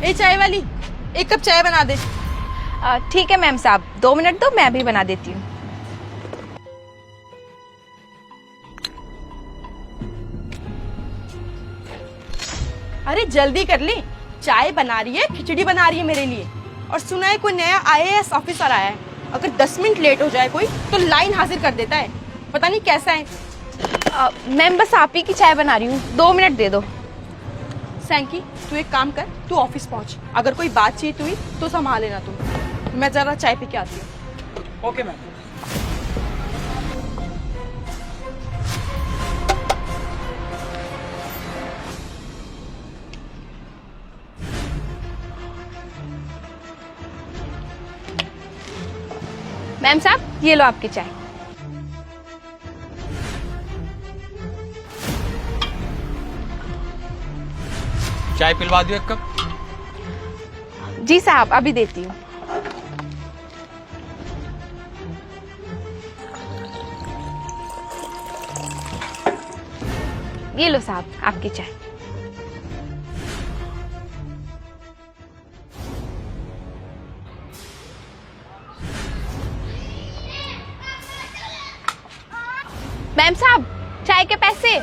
ए चाय वाली, एक कप चाय बना दे। ठीक है मैम साहब, 2 मिनट दो, मैं अभी बना देती हूँ। अरे जल्दी कर ले, चाय बना रही है, खिचड़ी बना रही है मेरे लिए। और सुना है कोई नया आईएएस ऑफिसर आया है, अगर 10 मिनट लेट हो जाए कोई तो लाइन हाजिर कर देता है। पता नहीं कैसा है। मैम बस आप ही की चाय बना रही हूँ, 2 मिनट दे दो। सैंकी, तू एक काम कर, तू ऑफिस पहुंच, अगर कोई बातचीत हुई तो संभाल लेना तू। मैं जरा चाय पी के आती हूँ। Okay ma'am. मैम साहब ये लो आपकी चाय। चाय पिलवा दियो एक कप। जी साहब अभी देती हूँ। ये लो साहब आपकी चाय। मैम साहब चाय के पैसे।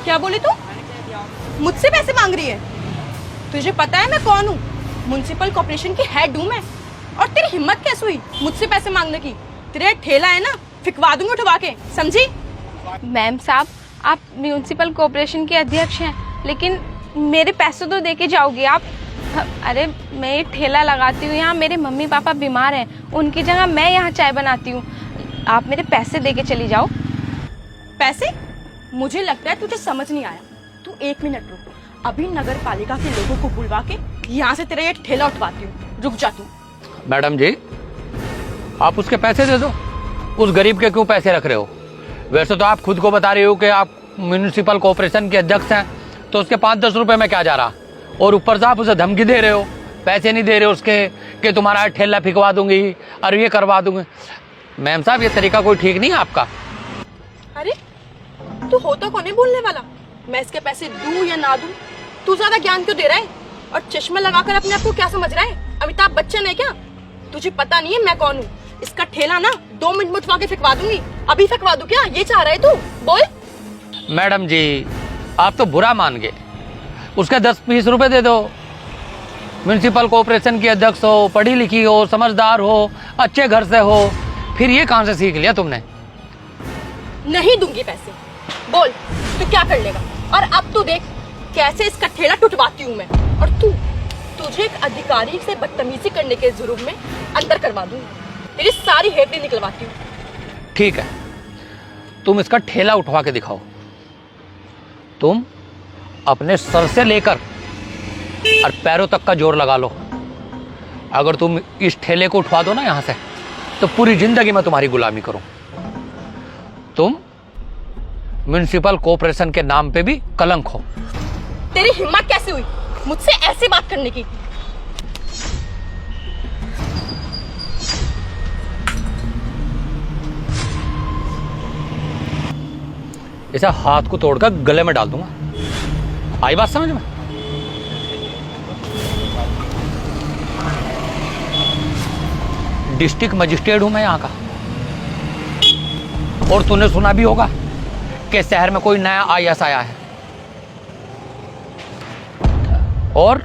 क्या बोली तू? मुझसे पैसे मांग रही है? तुझे पता है मैं कौन हूँ? म्युनिसिपल कॉर्पोरेशन की हेड हूँ मैं। और तेरी हिम्मत कैसे हुई मुझसे पैसे मांगने की? तेरे ठेला है ना, फिकवा दूंगी उठवा के, समझी? मैम साहब आप म्युनिसिपल कॉर्पोरेशन के अध्यक्ष हैं, लेकिन मेरे पैसे तो दे के जाओगे आप। अरे मैं ये ठेला लगाती हूँ यहाँ, मेरे मम्मी पापा बीमार हैं, उनकी जगह मैं यहाँ चाय बनाती हूँ। आप मेरे पैसे दे के चली जाओ। पैसे? मुझे लगता है तुझे समझ नहीं आया। तू 1 मिनट रुक, अभी नगर पालिका के लोगों को बुलवा के यहाँ से तेरा ये ठेला उठवाती हूँ। रुक जा तू। मैडम जी आप उसके पैसे दे दो, उस गरीब के क्यों पैसे रख रहे हो? वैसे तो आप खुद को बता रहे हो कि आप म्युनिसिपल कॉर्पोरेशन के अध्यक्ष हैं, तो उसके 5-10 रुपए में क्या जा रहा? और ऊपर से आप उसे धमकी दे रहे हो, पैसे नहीं दे रहे हो उसके, कि तुम्हारा ठेला फिकवा दूंगी और ये करवा दूंगी। मैम साहब ये तरीका कोई ठीक नहीं है आपका। अरे तू होता कौन है बोलने वाला? मैं इसके पैसे दूं या ना दूं, तू ज्यादा ज्ञान क्यों दे रहा है? और चश्मा लगाकर अपने आप को क्या समझ रहा है? अमिताभ बच्चन है क्या? तुझे पता नहीं है मैं कौन हूँ? इसका ठेला ना 2 मिनट में उठवा के फिकवा दूंगी। अभी फिकवा दूं क्या, ये चाह रहा है तू? बोल। मैडम जी आप तो बुरा मान गए, उसके 10-20 रुपए दे दो। म्युनिसिपल कॉर्पोरेशन की अध्यक्ष हो, पढ़ी लिखी हो, समझदार हो, अच्छे घर से हो, फिर ये कहाँ से सीख लिया तुमने? नहीं दूंगी पैसे। बोल तू क्या कर लेगा? और अब तू देख कैसे इसका ठेला टुटवाती हूँ मैं। और तुझे एक अधिकारी से बदतमीजी करने के जुर्म में अंदर करवा दूंगी। तेरी सारी हेडली निकलवाती हूँ। ठीक है तुम इसका ठेला उठवा के दिखाओ। तुम अपने सर से लेकर और पैरों तक का जोर लगा लो। अगर तुम इस ठेले को उठवा दो ना यहाँ से, तो पूरी जिंदगी मैं तुम्हारी गुलामी करूं। तुम म्युनिसिपल कॉर्पोरेशन के नाम पे भी कलंक हो। तेरी हिम्मत कैसे हुई मुझसे ऐसी बात करने की? इसे हाथ को तोड़कर गले में डाल दूंगा। आई बात समझ में? डिस्ट्रिक्ट मजिस्ट्रेट हूं मैं यहाँ का। और तूने सुना भी होगा कि शहर में कोई नया आईएएस आया है। और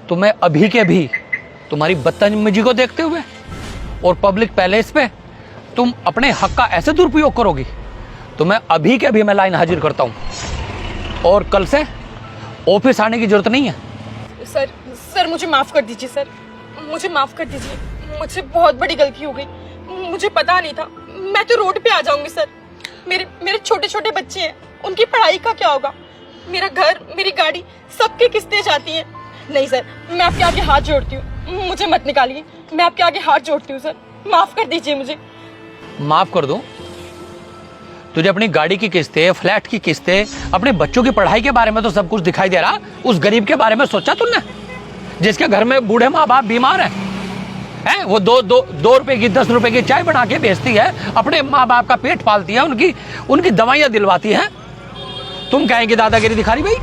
तुम्हें अभी के भी तुम्हारी बदतमीजी को देखते हुए और पब्लिक पैलेस पे तुम अपने हक का ऐसे दुरुपयोग करोगी, तो मैं अभी के अभी मैं लाइन हाजिर करता हूं और कल से ऑफिस आने की जरूरत नहीं है। सर मुझे माफ कर दीजिए सर, मुझे माफ कर दीजिए। मुझसे बहुत बड़ी गलती हो गई, मुझे पता नहीं था। मैं तो रोड पे आ जाऊंगी सर। मेरे छोटे छोटे बच्चे हैं, उनकी पढ़ाई का क्या होगा? मेरा घर, मेरी गाड़ी, सबकी किस्तें जाती हैं। नहीं सर, मैं आपके आगे हाथ जोड़ती हूँ, मुझे मत निकालिए। मैं आपके आगे हाथ जोड़ती हूँ सर, माफ कर दीजिए मुझे। माफ कर दूं? तुझे अपनी गाड़ी की किस्तें, फ्लैट की किस्तें, अपने बच्चों की पढ़ाई के बारे में तो सब कुछ दिखाई दे रहा। उस गरीब के बारे में सोचा तुमने, जिसके घर में बूढ़े माँ बाप बीमार हैं? वो 2 रुपए की 10 रुपए की चाय बना के बेचती है, अपने माँ बाप का पेट पालती है, उनकी दवाइयाँ दिलवाती है। तुम कहेंगे दादागिरी दिखा रही भाई?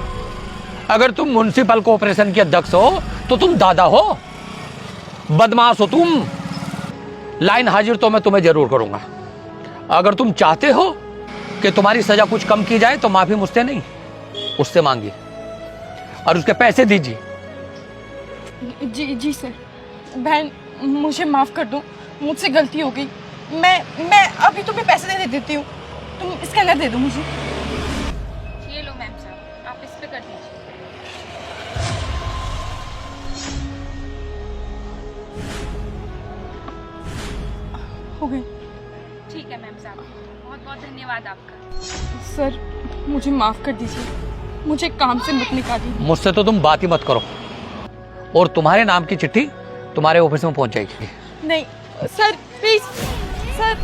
अगर तुम म्युनिसिपल कॉर्पोरेशन के अध्यक्ष हो तो तुम दादा हो, बदमाश हो तुम। लाइन हाजिर तो मैं तुम्हें जरूर करूंगा। अगर तुम चाहते हो कि तुम्हारी सजा कुछ कम की जाए तो माफी मुझसे नहीं, उससे मांगिए और उसके पैसे दीजिए। जी जी सर। बहन मुझे माफ कर दो, मुझसे गलती हो गई। मैं अभी तुम्हें पैसे दे देती हूँ, तुम इसके अंदर दे दो मुझे। ये लो मैम साहब, आप इस पे कर दीजिए। हो गई। ठीक है मैम साहब, बहुत बहुत धन्यवाद आपका। सर मुझे माफ कर दीजिए, मुझे काम से मत निकालिए। मुझसे तो तुम बात ही मत करो, और तुम्हारे नाम की चिट्ठी तुम्हारे ऑफिस में पहुंच जाएगी। नहीं सर, प्लीज सर।